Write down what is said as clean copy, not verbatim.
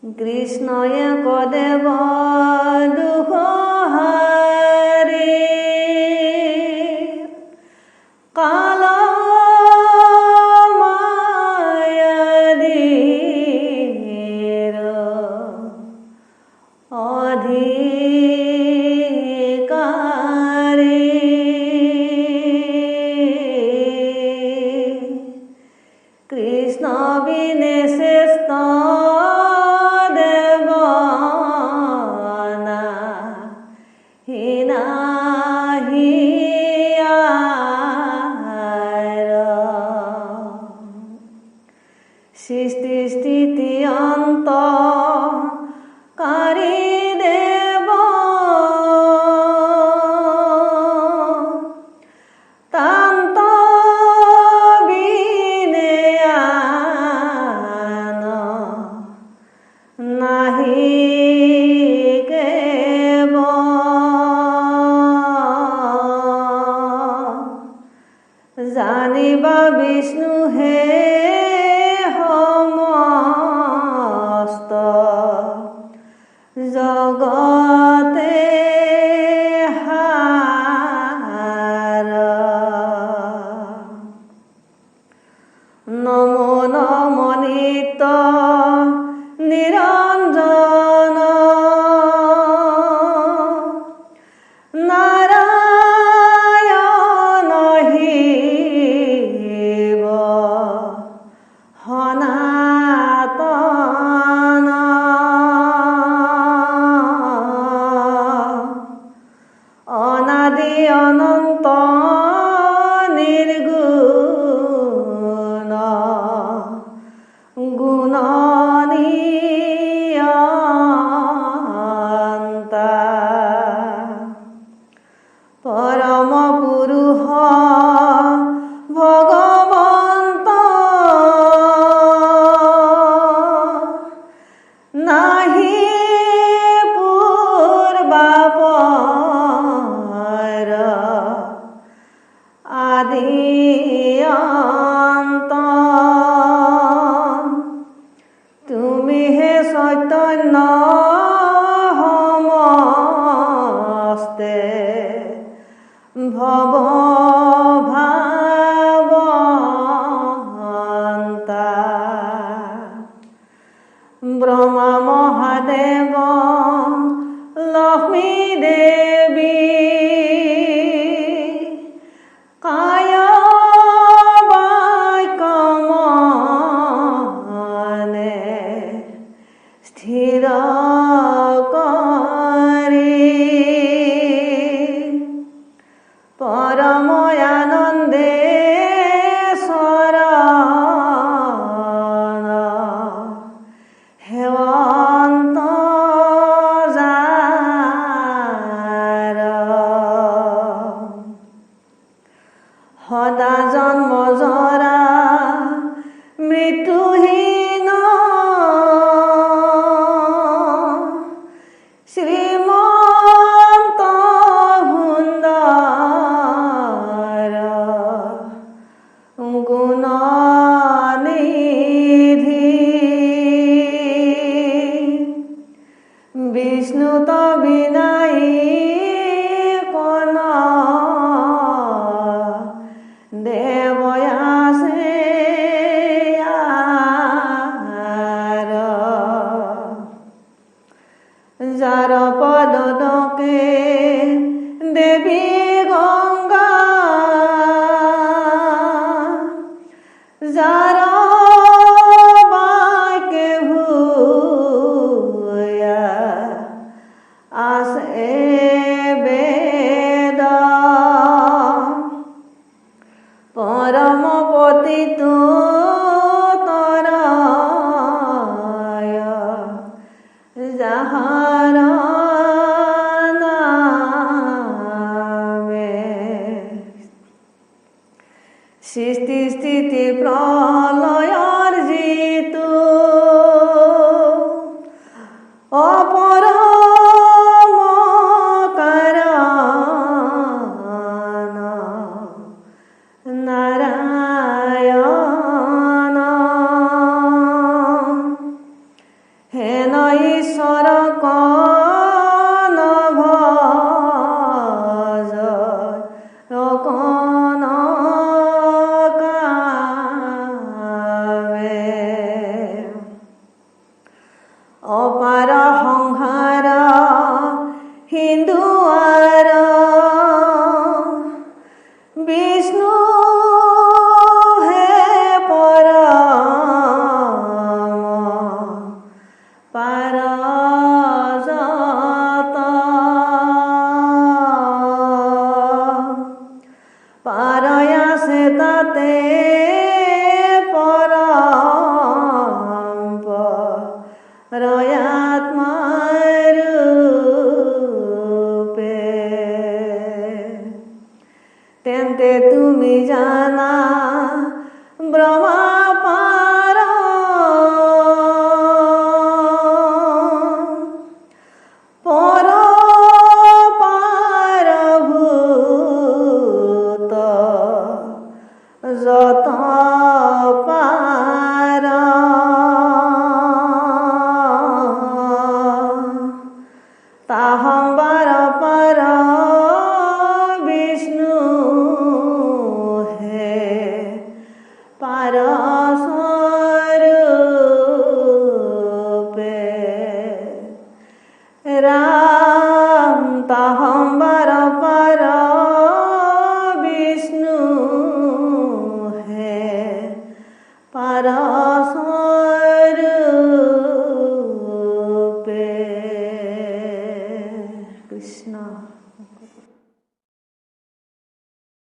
কৃষ্ণয়ে কদেৱ দুখহাৰী কাল মায়াদীৰ অধিকাৰী কৃষ্ণ বিনে শ্ৰেষ্ঠ সৃষ্টি স্থিতি অন্ত কাৰী দেৱ তান্ত বিনে আন নাহি কেৱ জানিবা বিষ্ণু হে জগতে হাৰ নমো নমো নিত্য নিৰঞ্জন নাৰায়ণ শিৱ সনাতন অনাদি অনন্ত নিৰ্গুণ গুণনিয়ন্তা পৰম পুৰুষ ভগৱন্ত নাহি আদি অন্ত তুমি হে চৈতন্য সমস্তে ভৱ ভাৱন্তা ব্ৰহ্মা মহাদেৱ লক্ষ্মী দেৱী স্থিৰ কৰি পৰম আনন্দে চৰণ সেৱন্ত যাৰ সদা জন্ম জৰা মৃত্যুহীন শ্ৰীমন্ত সুন্দৰ গুণনিধি বিষ্ণুত বিনাই কোন দেৱ আছে যাৰ পদকে দেৱী গংগা যাৰ বাক্যে ভূয়া আছে বেদ পৰম পতিতো যাহাৰ নামে পাৰস